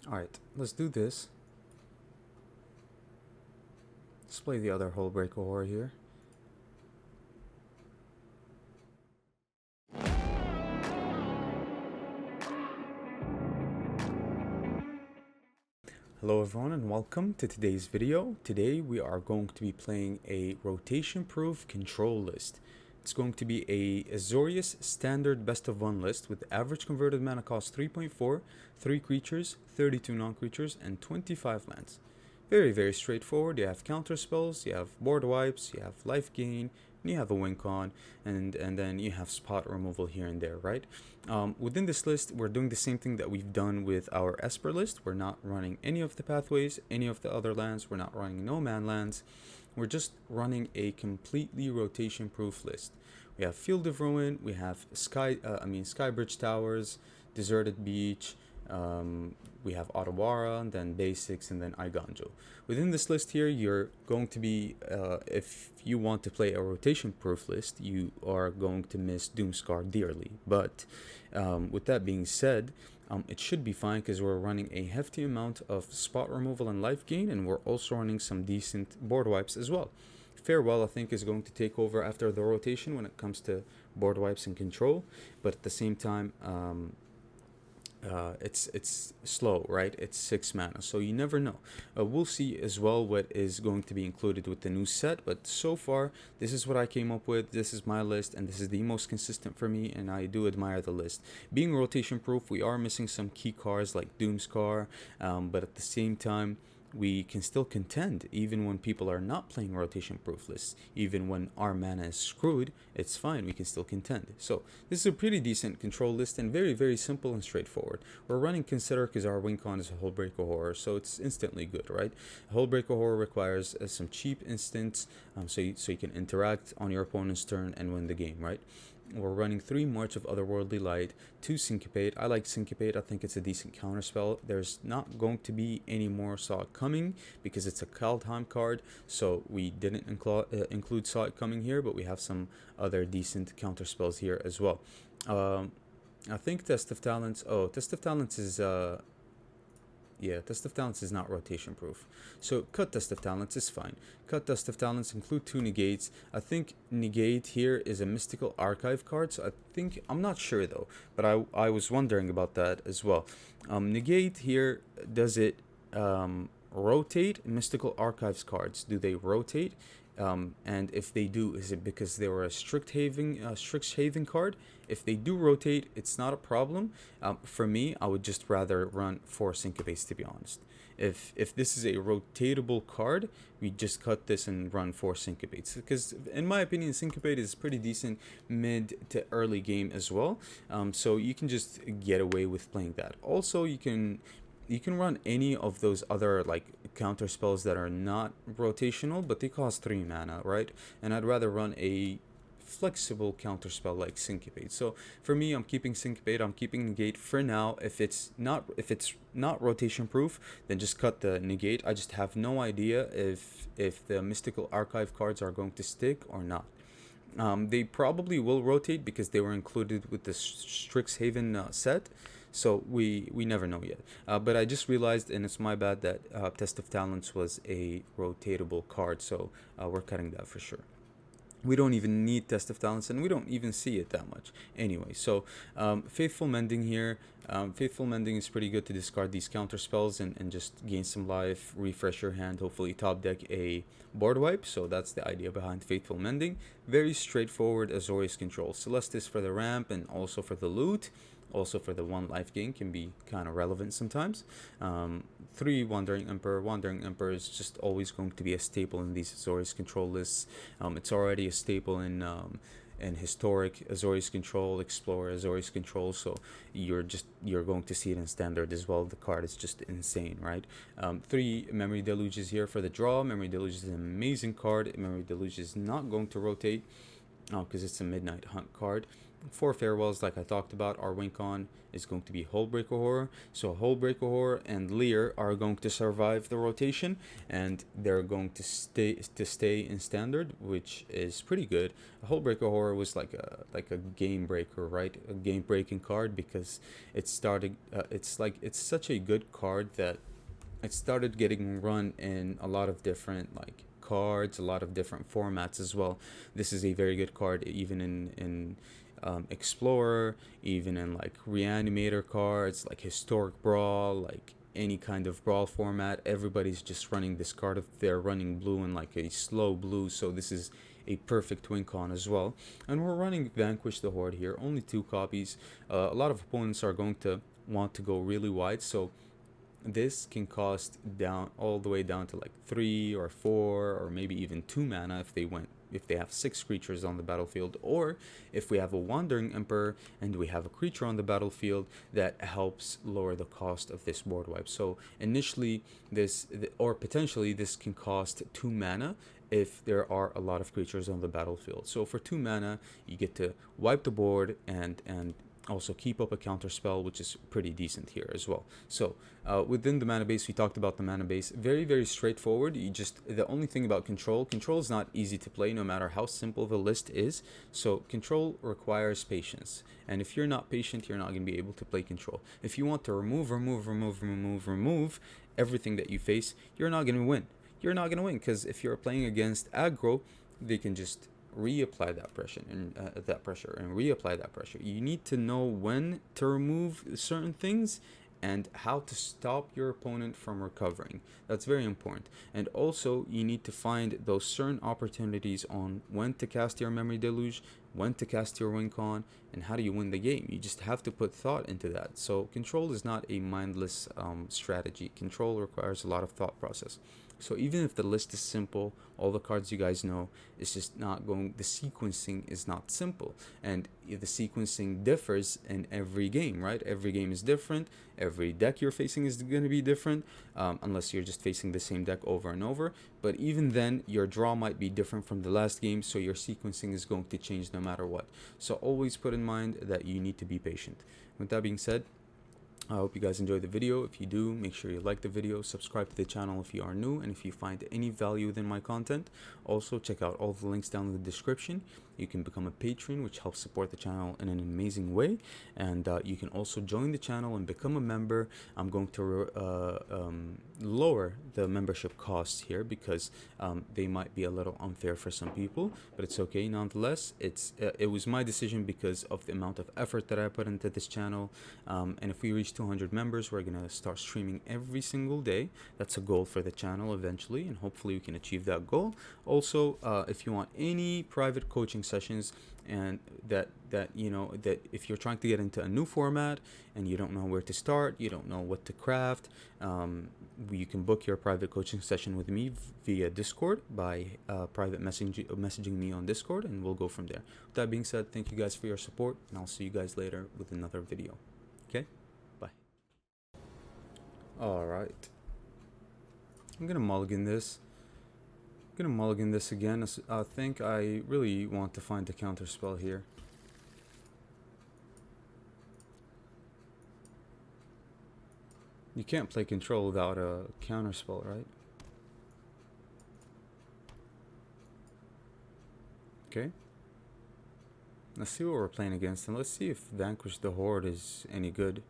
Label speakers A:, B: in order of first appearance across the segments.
A: Alright, let's do this. Let's play the other Hullbreaker Horror here. Hello everyone and welcome to today's video. Today we are going to be playing a rotation-proof control list. It's going to be a Azorius standard best of 1 list with average converted mana cost 3.4, 3 creatures, 32 non-creatures, and 25 lands. Very straightforward. You have counter spells, you have board wipes, you have life gain, and you have a win con, and then you have spot removal here and there, right? Within this list, we're doing the same thing that we've done with our Esper list. We're not running any of the pathways, any of the other lands. We're not running no man lands. We're just running a completely rotation-proof list. We have Field of Ruin, we have Skybridge Towers, Deserted Beach, we have Otawara, then Basics, and then Aiganjo. Within this list here, you're going to be, if you want to play a rotation-proof list, you are going to miss Doomscar dearly. But with that being said, it should be fine because we're running a hefty amount of spot removal and life gain, and we're also running some decent board wipes as well. Farewell, I think, is going to take over after the rotation when it comes to board wipes and control, but at the same time, it's slow, right? It's 6 mana, so you never know. We'll see as well what is going to be included with the new set, but so far this is what I came up with. This is my list, and this is the most consistent for me, and I do admire the list. Being rotation proof, we are missing some key cards like Doomscar, but at the same time, we can still contend even when people are not playing rotation proof lists. Even when our mana is screwed, it's fine, we can still contend. So this is a pretty decent control list and very simple and straightforward. We're running Consider because our win con is a Hullbreaker Horror, so it's instantly good, right? Hullbreaker Horror requires some cheap instants, so you can interact on your opponent's turn and win the game, right? We're running 3 March of Otherworldly Light, 2 Syncopate. I like Syncopate, I think it's a decent counterspell. There's not going to be any more Saw It Coming because it's a Kaldheim card, so we didn't include Saw It Coming here, but we have some other decent counterspells here as well. I think Test of Talents, Test of Talents is Test of Talents is not rotation proof. So cut Test of Talents is fine. Cut Test of Talents, include 2 negates. I think negate here is a mystical archive card, so I'm not sure though, but I was wondering about that as well. Negate here, does it rotate? Mystical archives cards, do they rotate? And if they do, is it because they were a Strixhaven card? If they do rotate, it's not a problem. For me, I would just rather run 4 Syncopates, to be honest. If this is a rotatable card, we just cut this and run 4 Syncopates. Because in my opinion, Syncopate is pretty decent mid to early game as well. So you can just get away with playing that. Also, you can run any of those other like counter spells that are not rotational, but they cost 3 mana, right? And I'd rather run a flexible counter spell like Syncopate. So for me, I'm keeping Syncopate, I'm keeping Negate for now. If it's not rotation proof, then just cut the Negate. I just have no idea if the Mystical Archive cards are going to stick or not. They probably will rotate because they were included with the Strixhaven set. So we never know yet. But I just realized, and it's my bad, that Test of Talents was a rotatable card. So we're cutting that for sure. We don't even need Test of Talents, and we don't even see it that much anyway. So Faithful Mending here. Faithful Mending is pretty good to discard these counter spells and just gain some life, refresh your hand, hopefully top deck a board wipe. So that's the idea behind Faithful Mending. Very straightforward Azorius control. Celestis for the ramp and also for the loot. Also for the 1 life gain can be kind of relevant sometimes. 3 Wandering Emperor. Wandering Emperor is just always going to be a staple in these Azorius control lists. It's already a staple in Historic Azorius control, Explorer Azorius control, so you're going to see it in Standard as well. The card is just insane, right? 3 Memory Deluge is here for the draw. Memory Deluge is an amazing card. Memory Deluge is not going to rotate because it's a Midnight Hunt card. For farewells, like I talked about, our win con is going to be Hullbreaker Horror. So Hullbreaker Horror and Lear are going to survive the rotation, and they're going to stay in standard, which is pretty good. Hullbreaker Horror was like a game breaker, right? A game breaking card, because it started. It's such a good card that it started getting run in a lot of different like cards, a lot of different formats as well. This is a very good card, even in Explorer, even in like Reanimator cards, like Historic Brawl, like any kind of brawl format. Everybody's just running this card if they're running blue and like a slow blue. So this is a perfect win con as well. And we're running Vanquish the Horde here, only 2 copies. A lot of opponents are going to want to go really wide, so this can cost down all the way down to like 3 or 4 or maybe even 2 mana if they have 6 creatures on the battlefield, or if we have a Wandering Emperor and we have a creature on the battlefield that helps lower the cost of this board wipe. So initially or potentially this can cost 2 mana if there are a lot of creatures on the battlefield. So for 2 mana you get to wipe the board and also keep up a counter spell, which is pretty decent here as well. So within the mana base, we talked about the mana base. Very, very straightforward. The only thing about control is not easy to play no matter how simple the list is. So control requires patience, and if you're not patient, you're not going to be able to play control. If you want to remove everything that you face, you're not going to win. You're not going to win, because if you're playing against aggro, they can just reapply that pressure and reapply that pressure. You need to know when to remove certain things and how to stop your opponent from recovering. That's very important. And also you need to find those certain opportunities on when to cast your Memory Deluge, when to cast your win con, and how do you win the game. You just have to put thought into that. So control is not a mindless strategy. Control requires a lot of thought process. So even if the list is simple, all the cards you guys know, it's just not going, the sequencing is not simple. And the sequencing differs in every game, right? Every game is different. Every deck you're facing is going to be different, unless you're just facing the same deck over and over. But even then, your draw might be different from the last game, so your sequencing is going to change no matter what. So always put in mind that you need to be patient. With that being said, I hope you guys enjoyed the video. If you do, make sure you like the video, subscribe to the channel if you are new, and if you find any value within my content, also check out all the links down in the description. You can become a patron, which helps support the channel in an amazing way, and you can also join the channel and become a member. I'm going to lower the membership costs here because they might be a little unfair for some people, but it's okay nonetheless. It was my decision because of the amount of effort that I put into this channel, and if we reach 200 members, we're gonna start streaming every single day. That's a goal for the channel eventually, and hopefully we can achieve that goal. Also, if you want any private coaching sessions, and that if you're trying to get into a new format and you don't know where to start, you don't know what to craft, you can book your private coaching session with me via Discord by private messaging me on Discord, and we'll go from there. With that being said, thank you guys for your support, and I'll see you guys later with another video. Okay, bye. All right, I'm gonna mulligan this. Again. I think I really want to find the counter spell here. You can't play control without a counter spell, right? Okay. Let's see what we're playing against, and let's see if Vanquish the Horde is any good.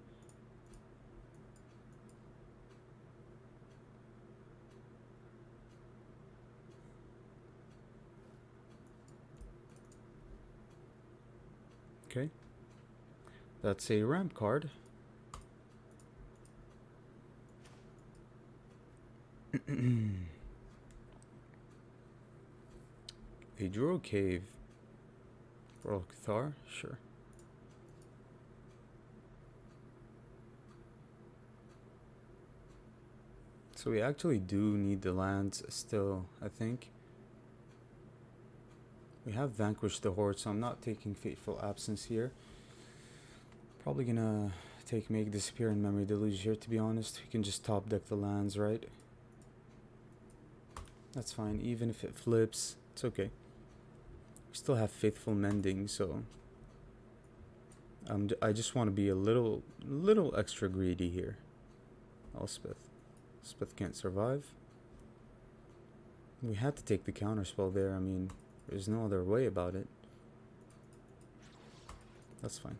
A: Okay, that's a ramp card. A Druid Cave for Alcathar, sure. So we actually do need the lands still, I think. We have Vanquished the Horde, so I'm not taking Fateful Absence here. Probably gonna take Make Disappear and Memory Deluge here, to be honest. We can just top deck the lands, right? That's fine, even if it flips, it's okay. We still have Faithful Mending, so I just want to be a little extra greedy here. Elspeth. Elspeth can't survive. We had to take the counterspell there. I mean, there's no other way about it. That's fine.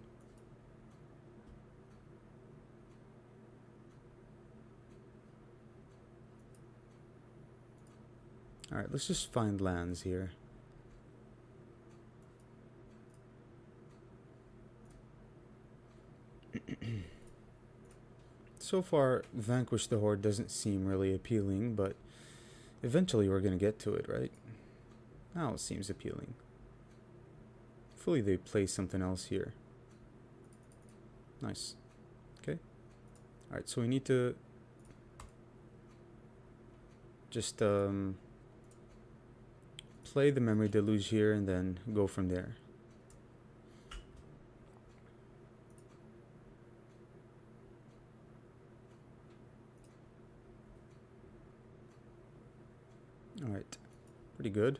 A: Alright, let's just find lands here. So far, Vanquish the Horde doesn't seem really appealing, but eventually we're gonna get to it, right? Now it seems appealing. Hopefully they play something else here. Nice. Okay. Alright, so we need to just play the Memory Deluge here and then go from there. Alright, pretty good.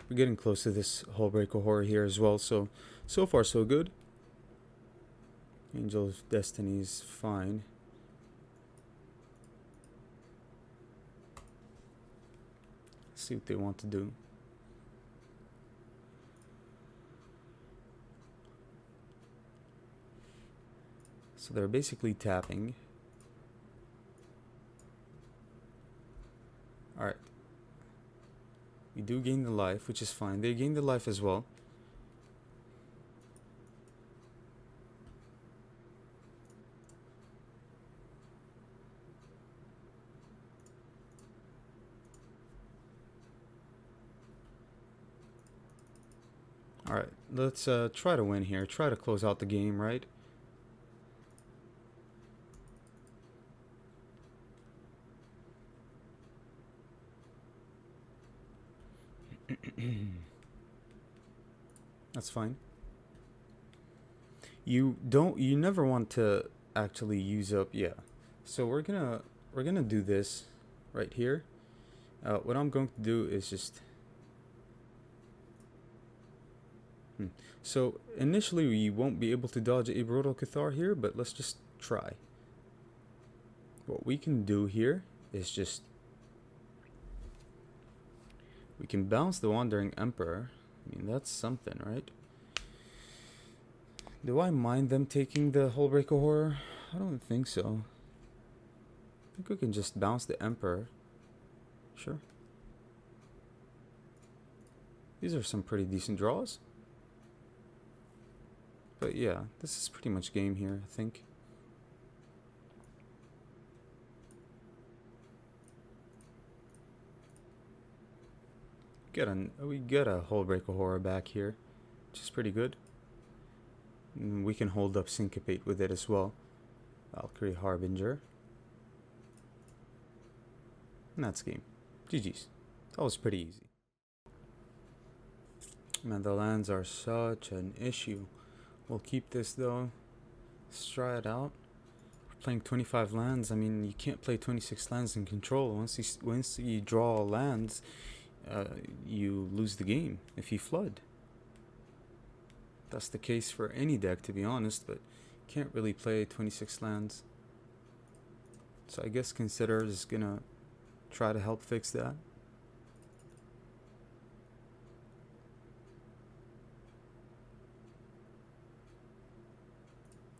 A: We're getting close to this Hullbreaker Horror here as well, so far so good. Angel of Destiny is fine. Let's see what they want to do. So they're basically tapping. Alright. We do gain the life, which is fine. They gain the life as well. Alright, let's try to win here. Try to close out the game, right? That's fine. You never want to actually use up, yeah. So we're gonna do this right here. What I'm going to do is just so initially we won't be able to dodge a Brutal Cathar here, but let's just try. What we can do here is just we can bounce the Wandering Emperor. I mean, that's something, right? Do I mind them taking the Hullbreaker Horror? I don't think so. I think we can just bounce the Emperor. Sure. These are some pretty decent draws. But yeah, this is pretty much game here, I think. We get a Hullbreaker Horror back here, which is pretty good. And we can hold up Syncopate with it as well. Valkyrie Harbinger. And that's game. GG's. That was pretty easy. Man, the lands are such an issue. We'll keep this though. Let's try it out. We're playing 25 lands. I mean, you can't play 26 lands in control. Once you draw lands, you lose the game if you flood. That's the case for any deck, to be honest, but you can't really play 26 lands. So I guess Consider is gonna try to help fix that.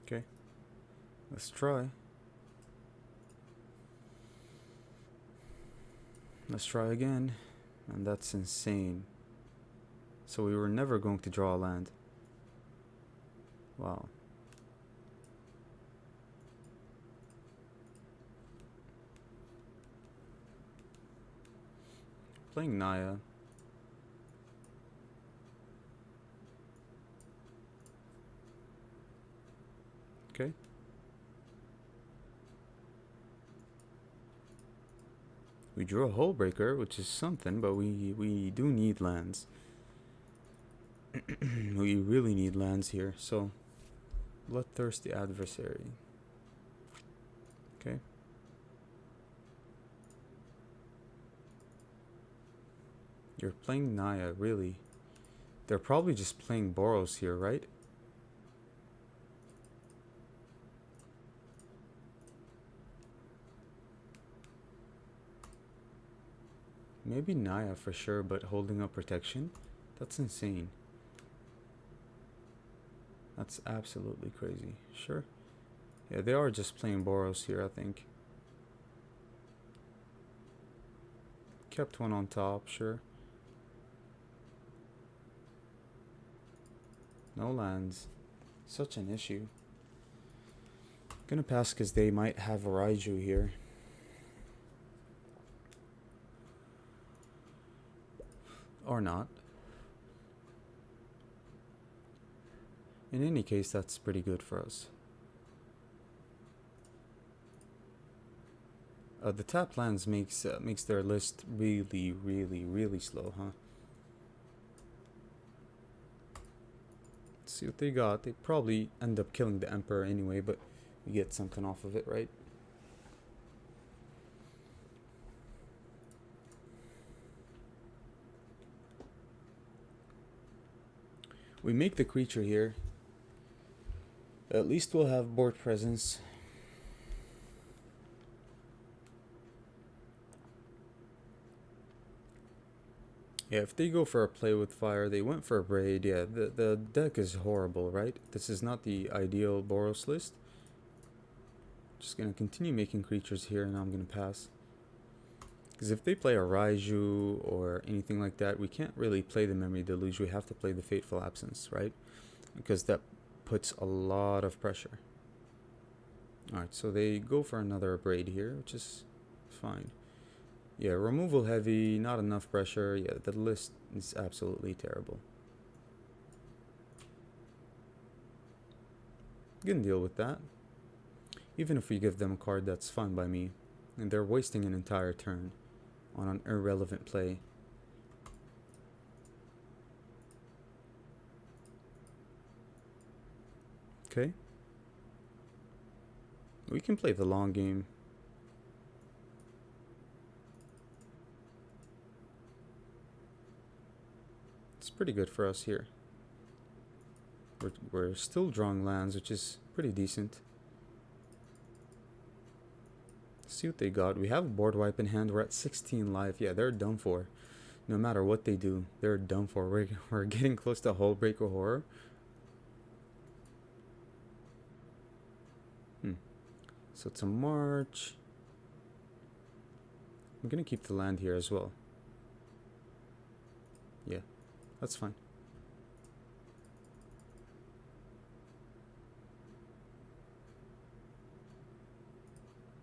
A: Okay, let's try. Let's try again. And that's insane. So we were never going to draw a land. Wow. Playing Naya. Okay. We drew a Hullbreaker, which is something, but we do need lands. We really need lands here, so Bloodthirsty Adversary. Okay. You're playing Naya, really? They're probably just playing Boros here, right? Maybe Naya for sure, but holding up protection? That's insane. That's absolutely crazy. Sure. Yeah, they are just playing Boros here, I think. Kept one on top, sure. No lands. Such an issue. Gonna pass because they might have a Raiju here. Or not. In any case, that's pretty good for us. The tap lands makes their list really, really, really slow, huh? Let's see what they got. They probably end up killing the Emperor anyway, but we get something off of it, right? We make the creature here. At least we'll have board presence. Yeah, if they go for a play with fire, they went for a braid. Yeah, the deck is horrible, right? This is not the ideal Boros list. Just gonna continue making creatures here, and I'm gonna pass. Because if they play a Raiju or anything like that, we can't really play the Memory Deluge. We have to play the Fateful Absence, right? Because that puts a lot of pressure. Alright, so they go for another braid here, which is fine. Yeah, removal heavy, not enough pressure. Yeah, the list is absolutely terrible. You can deal with that. Even if we give them a card, that's fine by me. And they're wasting an entire turn on an irrelevant play. Okay. We can play the long game. It's pretty good for us here. We're still drawing lands, which is pretty decent. Let's see what they got. We have a board wipe in hand. We're at 16 life. Yeah, they're done for. No matter what they do, they're done for. We're getting close to Hullbreaker Horror. So it's a march. I'm gonna keep the land here as well. Yeah, that's fine.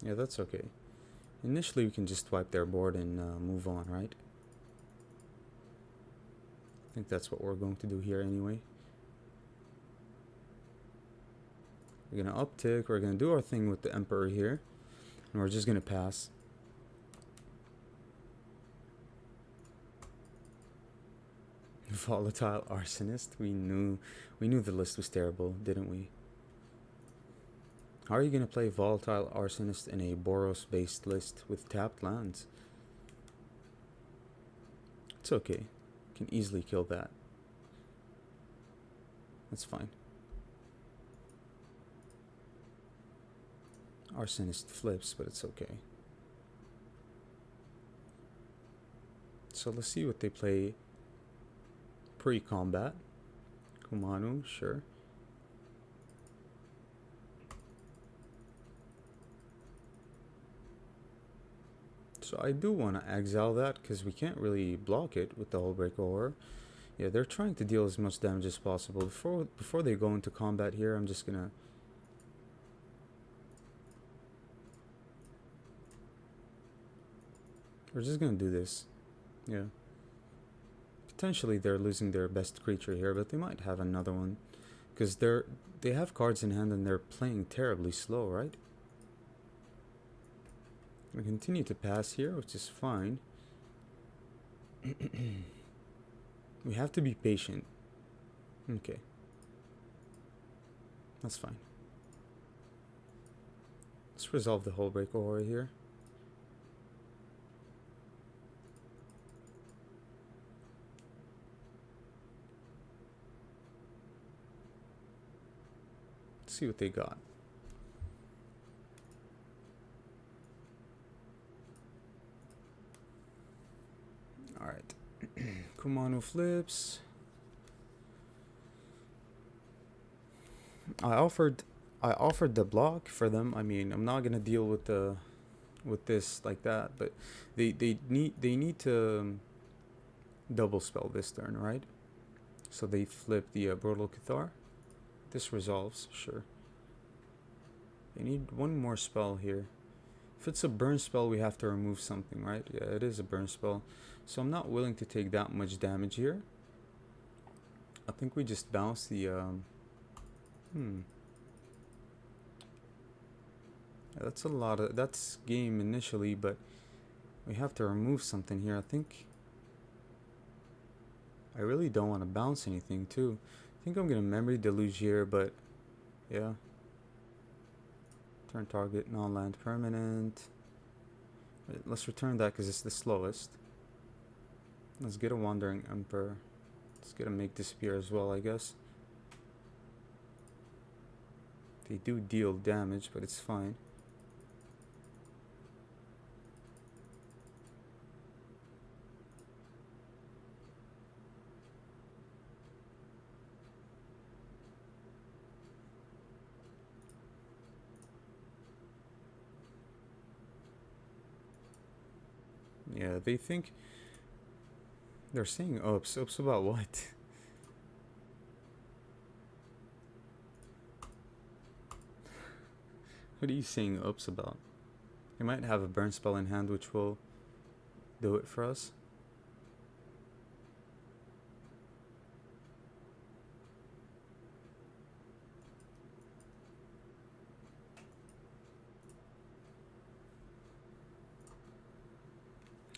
A: Yeah, that's okay. Initially, we can just wipe their board and move on, right? I think that's what we're going to do here anyway. We're gonna uptick. We're gonna do our thing with the Emperor here, and we're just gonna pass. Volatile Arsonist. We knew the list was terrible, didn't we? How are you gonna play Volatile Arsonist in a Boros-based list with tapped lands? It's okay. Can easily kill that. That's fine. Arsonist flips, but it's okay. So let's see what they play pre-combat. Kumano, sure. So I do want to exile that because we can't really block it with the Hullbreaker Horror. Yeah, they're trying to deal as much damage as possible. Before they go into combat here, I'm just gonna... We're just gonna do this. Yeah. Potentially they're losing their best creature here, but they might have another one. Because they have cards in hand and they're playing terribly slow, right? We continue to pass here, which is fine. We have to be patient. Okay. That's fine. Let's resolve the Hullbreaker Horror here. Let's see what they got. Alright. Kumano flips. I offered the block for them. I mean, I'm not gonna deal with this like that, but they need to double spell this turn, right? So they flip the Brutal Cathar. This resolves, sure. They need one more spell here. If it's a burn spell, we have to remove something, right? Yeah, it is a burn spell. So I'm not willing to take that much damage here. I think we just bounce the... Yeah, that's a lot of... That's game initially, but we have to remove something here. I think... I really don't want to bounce anything, too. I think I'm going to Memory Deluge here, but... Yeah. Turn target, non-land permanent. Let's return that because it's the slowest. Let's get a Wandering Emperor. Let's get a Make Disappear as well, I guess. They do deal damage, but it's fine. Yeah, they think... They're saying ups. Ups about what? What are you saying ups about? They might have a burn spell in hand which will do it for us.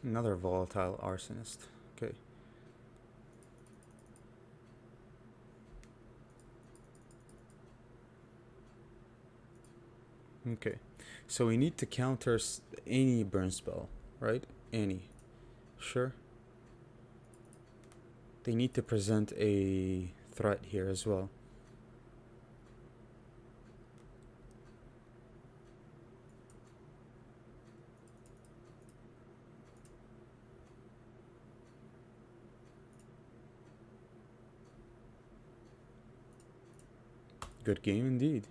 A: Another volatile arsonist. Okay. Okay. So we need to counter any burn spell, right? Any. Sure. They need to present a threat here as well. Good game indeed.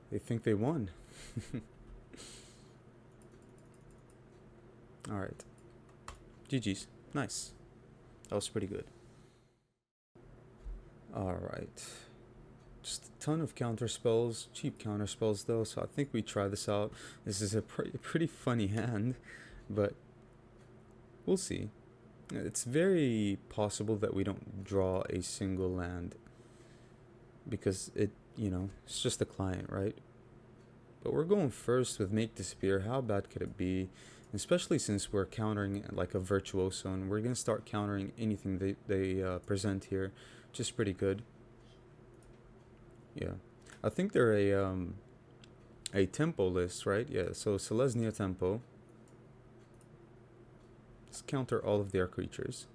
A: They think they won. Alright. GG's. Nice. That was pretty good. Alright. Just a ton of counter spells. Cheap counter spells though, so I think we try this out. This is a pretty funny hand, but we'll see. It's very possible that we don't draw a single land because it, you know, it's just a client, right? But we're going first with Make Disappear. How bad could it be? Especially since we're countering like a Virtuoso, and we're going to start countering anything they present here, which is pretty good. Yeah. I think they're a tempo list, right? Yeah, so Selesnya tempo. Let's counter all of their creatures.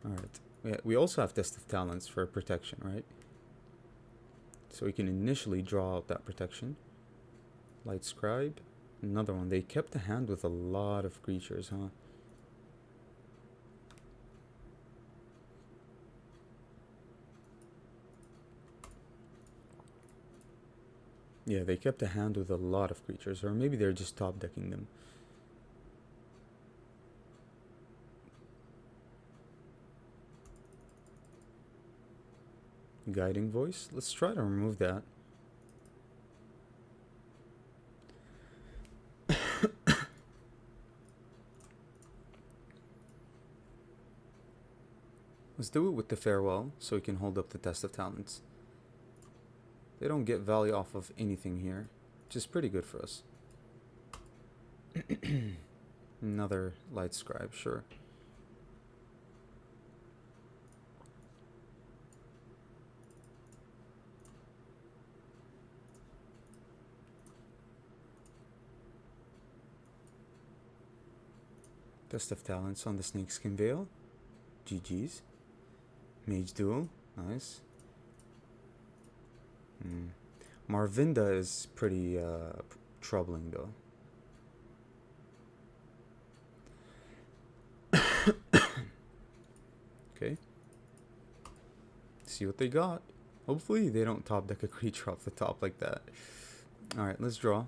A: Alright. We also have Test of Talents for protection, right? So we can initially draw out that protection. Light Scribe. Another one. They kept the hand with a lot of creatures, huh? Yeah, they kept a hand with a lot of creatures. Or maybe they're just top decking them. Guiding Voice. Let's try to remove that. Let's do it with the Farewell so we can hold up the Test of Talents. They don't get value off of anything here, which is pretty good for us. Another Light Scribe, sure. Test of Talents on the Snakeskin Veil. GG's. Mage Duel. Nice. Mm. Marvinda is pretty troubling though. Okay. See what they got. Hopefully they don't top deck a creature off the top like that. Alright, let's draw.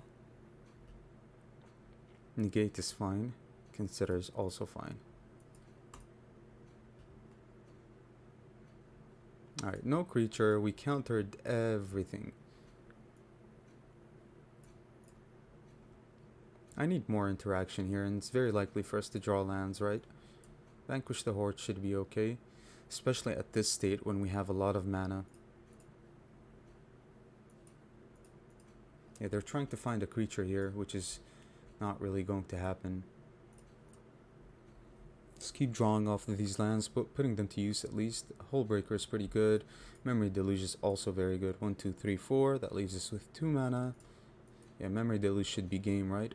A: Negate is fine. Consider is also fine. Alright, no creature. We countered everything. I need more interaction here, and it's very likely for us to draw lands, right? Vanquish the Horde should be okay. Especially at this state when we have a lot of mana. Yeah, they're trying to find a creature here, which is not really going to happen. Just keep drawing off of these lands, but putting them to use at least. Hullbreaker is pretty good. Memory Deluge is also very good. 1, 2, 3, 4. That leaves us with 2 mana. Yeah, Memory Deluge should be game, right?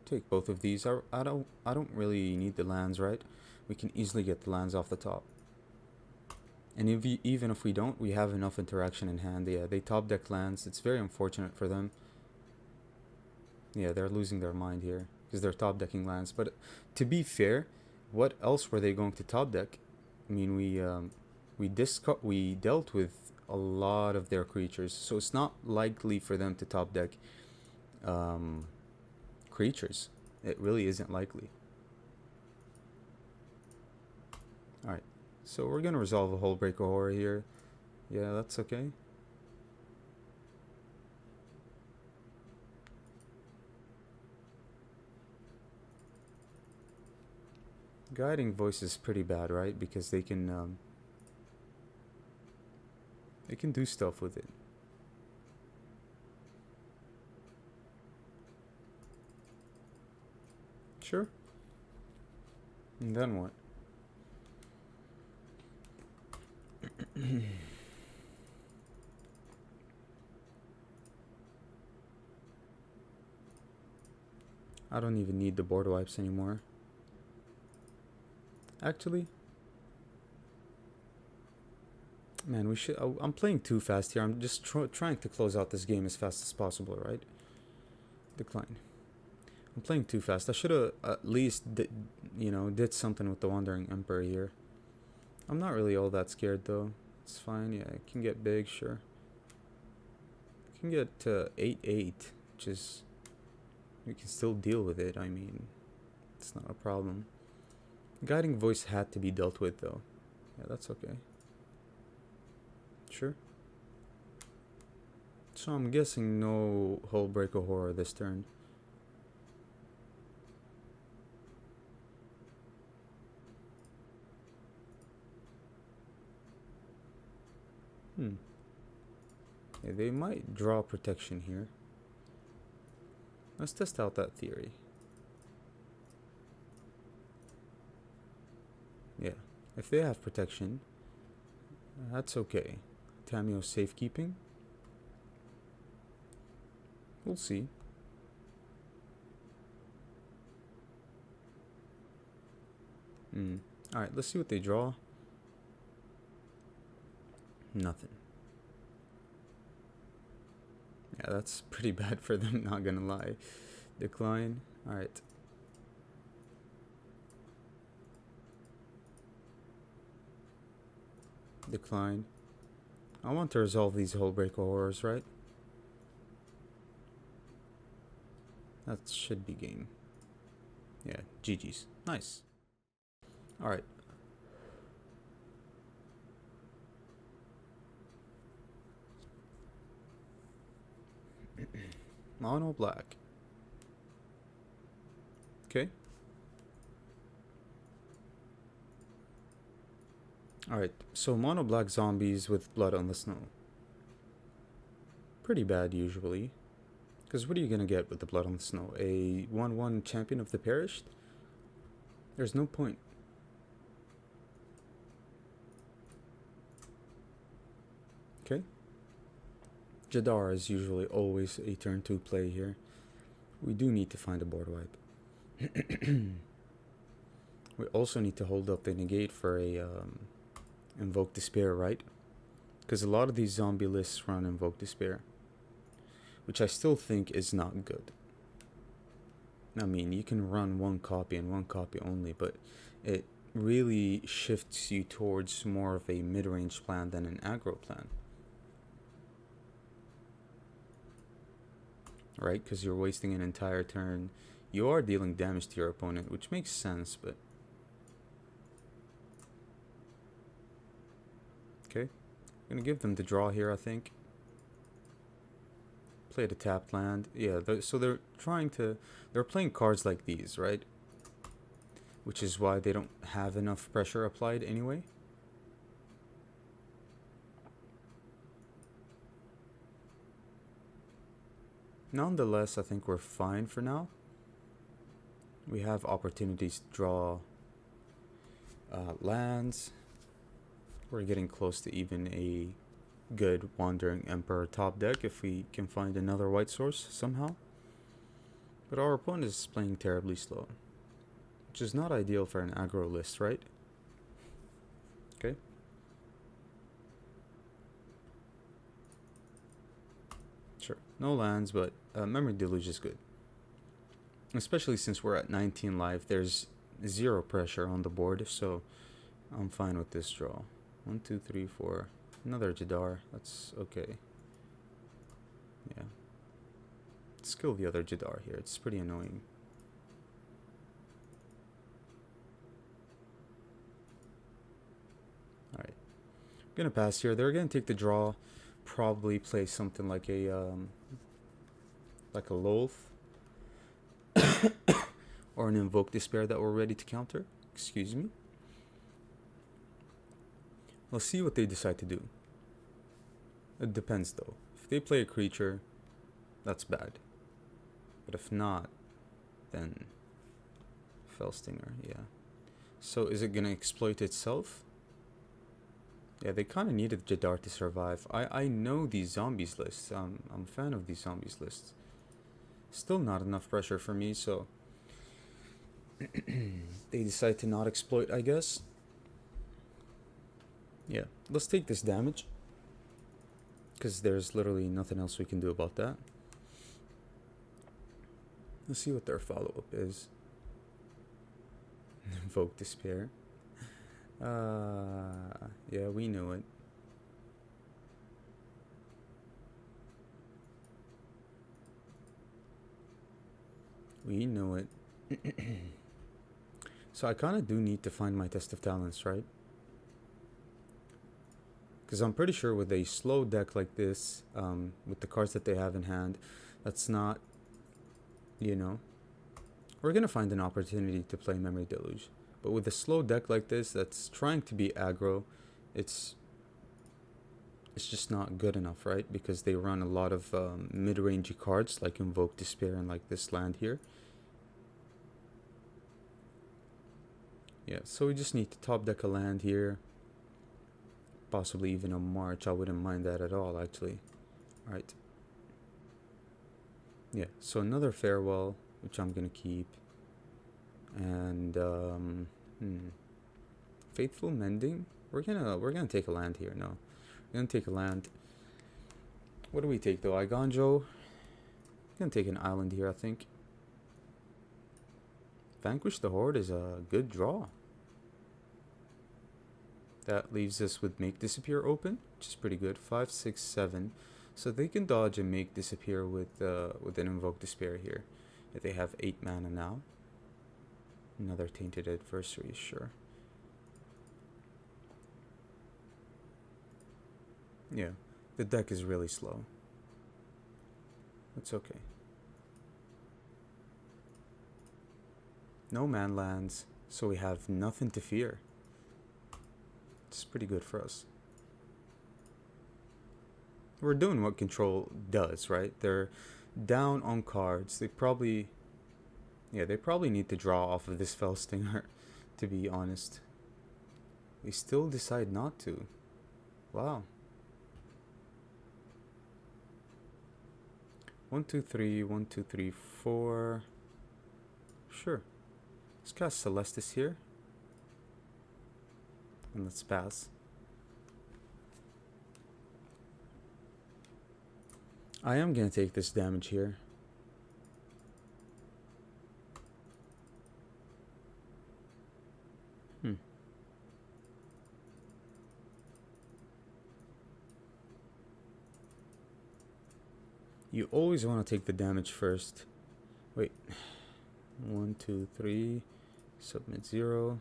A: Take both of these. I don't really need the lands, right? We can easily get the lands off the top. And even if we don't, we have enough interaction in hand. Yeah, they top deck lands. It's very unfortunate for them. Yeah, they're losing their mind here because they're top decking lands. But to be fair, what else were they going to top deck? I mean, we dealt with a lot of their creatures, so it's not likely for them to top deck creatures. It really isn't likely. Alright, so we're gonna resolve a Hullbreaker Horror here. Yeah, that's okay. Guiding Voice is pretty bad, right? Because they can do stuff with it. Sure. And then what? I don't even need the board wipes anymore. Actually, man, we should. I'm playing too fast here. I'm just trying to close out this game as fast as possible, right? Decline. I'm playing too fast. I should have at least, did something with the Wandering Emperor here. I'm not really all that scared though. It's fine. Yeah, it can get big, sure. It can get to 8/8, which is, we can still deal with it. I mean, it's not a problem. Guiding Voice had to be dealt with though. Yeah, that's okay. Sure. So I'm guessing no Hullbreaker Horror this turn. Yeah, they might draw protection here. Let's test out that theory. Yeah, if they have protection, that's okay. Tamio safekeeping. We'll see. Alright, let's see what they draw. Nothing. Yeah, that's pretty bad for them, not gonna lie. Decline. Alright. Decline. I want to resolve these Hullbreaker Horrors, right? That should be game. Yeah, GG's. Nice. Alright. Mono black. Okay. Alright, so mono black zombies with blood on the snow. Pretty bad usually. Because what are you gonna get with the blood on the snow? A 1/1 champion of the perished? There's no point. Okay. Jadar is usually always a turn 2 play here. We do need to find a board wipe. We also need to hold up the negate for a Invoke Despair, right? Because a lot of these zombie lists run Invoke Despair, which I still think is not good. I mean, you can run one copy and one copy only, but it really shifts you towards more of a mid-range plan than an aggro plan. Right? Because you're wasting an entire turn. You are dealing damage to your opponent, which makes sense, but... Okay. I'm gonna give them the draw here, I think. Play the tapped land. Yeah, so they're trying to... They're playing cards like these, right? Which is why they don't have enough pressure applied anyway. Nonetheless, I think we're fine for now. We have opportunities to draw lands. We're getting close to even a good Wandering Emperor top deck if we can find another white source somehow. But our opponent is playing terribly slow, which is not ideal for an aggro list, right? Okay. Sure. No lands, but Memory Deluge is good. Especially since we're at 19 life, there's zero pressure on the board, so I'm fine with this draw. 1, 2, 3, 4. Another Jadar. That's okay. Yeah. Let's kill the other Jadar here. It's pretty annoying. Alright. Gonna pass here. They're gonna take the draw. Probably play something like a Loath. Or an Invoke Despair that we're ready to counter. Excuse me. We'll see what they decide to do. It depends though. If they play a creature, that's bad. But if not, then Felstinger, yeah. So is it gonna exploit itself? Yeah, they kind of needed Jadar to survive. I know these zombies lists. I'm a fan of these zombies lists. Still not enough pressure for me, so they decide to not exploit, I guess. Yeah, let's take this damage, because there's literally nothing else we can do about that. Let's see what their follow-up is. Invoke Despair. Yeah, we knew it. We knew it. So I kind of do need to find my Test of Talents, right? Because I'm pretty sure with a slow deck like this, with the cards that they have in hand, that's not, you know, we're going to find an opportunity to play Memory Deluge. But with a slow deck like this that's trying to be aggro, it's just not good enough, right? Because they run a lot of mid-rangey cards like Invoke Despair and like this land here. Yeah, so we just need to top deck a land here. Possibly even a March. I wouldn't mind that at all, actually. Alright. Yeah, so another Farewell, which I'm gonna keep. And Faithful Mending. We're gonna take a land here. No, we're gonna take a land. What do we take though? Iganjo. Gonna take an island here, I think. Vanquish the Horde is a good draw. That leaves us with Make Disappear open, which is pretty good. 5, 6, 7. So they can dodge and Make Disappear with an Invoke Despair here. If they have 8 mana now. Another Tainted Adversary, sure. Yeah, the deck is really slow. It's okay. No man lands, so we have nothing to fear. It's pretty good for us. We're doing what Control does, right? They're down on cards. They probably need to draw off of this Felstinger, to be honest. They still decide not to. Wow. 1, 2, 3, 1, 2, 3, 4. Sure. Let's cast Celestis here. And let's pass. I am gonna take this damage here. You always want to take the damage first. Wait. 1, 2, 3. Submit 0.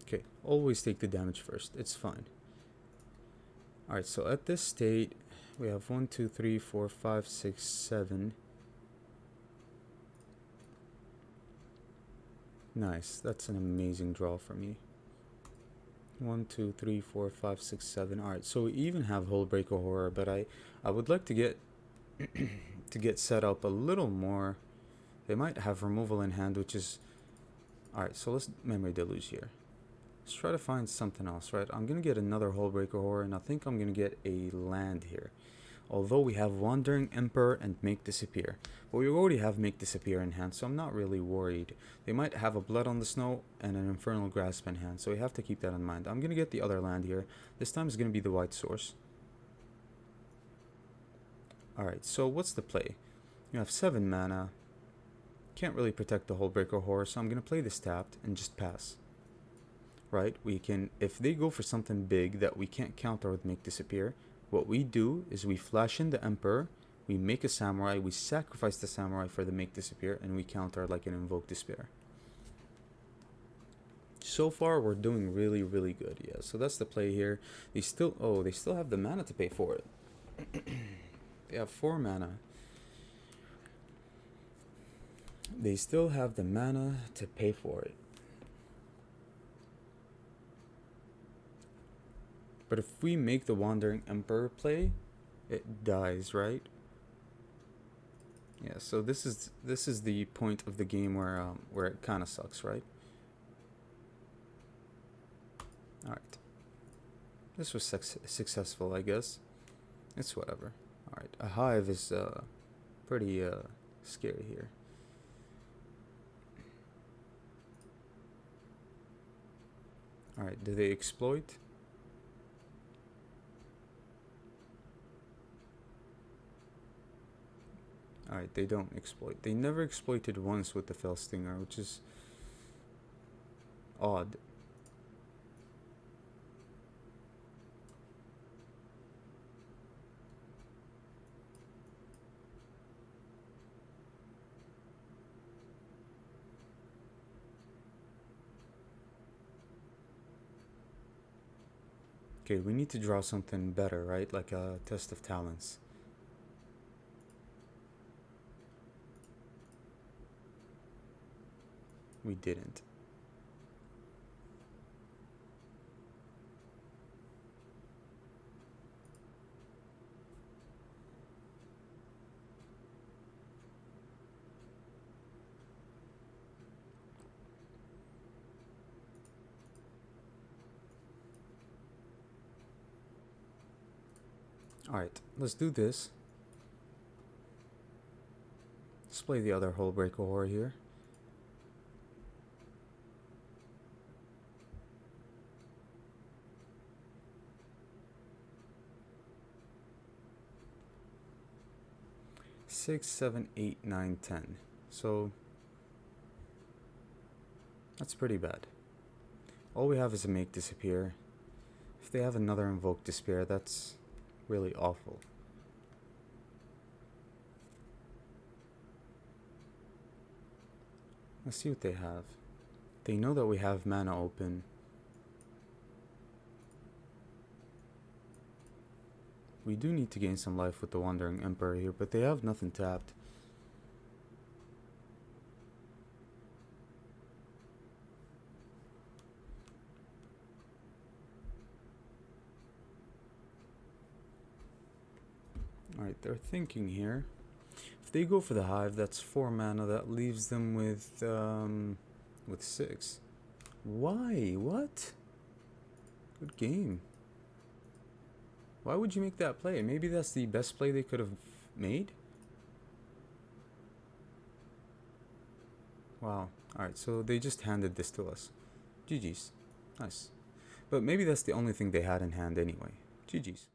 A: Okay, always take the damage first. It's fine. Alright, so at this state, we have 1, 2, 3, 4, 5, 6, 7. Nice. That's an amazing draw for me. 1, 2, 3, 4, 5, 6, 7. Alright, so we even have Hullbreaker Horror, but I would like to get to get set up a little more. They might have removal in hand, which is... Alright, so let's Memory Deluge here. Let's try to find something else, right? I'm going to get another Hullbreaker Horror, and I think I'm going to get a land here. Although we have Wandering Emperor and Make Disappear. But we already have Make Disappear in hand, so I'm not really worried. They might have a Blood on the Snow and an Infernal Grasp in hand, so we have to keep that in mind. I'm going to get the other land here. This time it's going to be the White Source. Alright, so what's the play? You have 7 mana. Can't really protect the Hullbreaker Horror, so I'm going to play this tapped and just pass. Right? We can, if they go for something big that we can't counter with Make Disappear, what we do is we flash in the Emperor, we make a Samurai, we sacrifice the Samurai for the Make Disappear, and we counter like an Invoke Despair. So far, we're doing really, really good. Yeah, so that's the play here. They still have the mana to pay for it. They have 4 mana. They still have the mana to pay for it. But if we make the Wandering Emperor play, it dies, right? Yeah, so this is the point of the game where it kind of sucks, right? All right. This was successful, I guess. It's whatever. All right, a Hive is pretty scary here. All right, do they exploit? Alright, they don't exploit. They never exploited once with the Fell Stinger, which is odd. Okay, we need to draw something better, right? Like a Test of Talents. We didn't. Alright, let's do this. Let's play the other Hullbreaker Horror here. Six, 7, 8, 9, 10. So that's pretty bad. All we have is a Make Disappear. If they have another Invoke Despair, that's really awful. Let's see what they have. They know that we have mana open. We do need to gain some life with the Wandering Emperor here, but they have nothing tapped. Alright, they're thinking here. If they go for the Hive, that's 4 mana. That leaves them with 6. Why? What? Good game. Why would you make that play? Maybe that's the best play they could have made? Wow. Alright, so they just handed this to us. GG's. Nice. But maybe that's the only thing they had in hand anyway. GG's.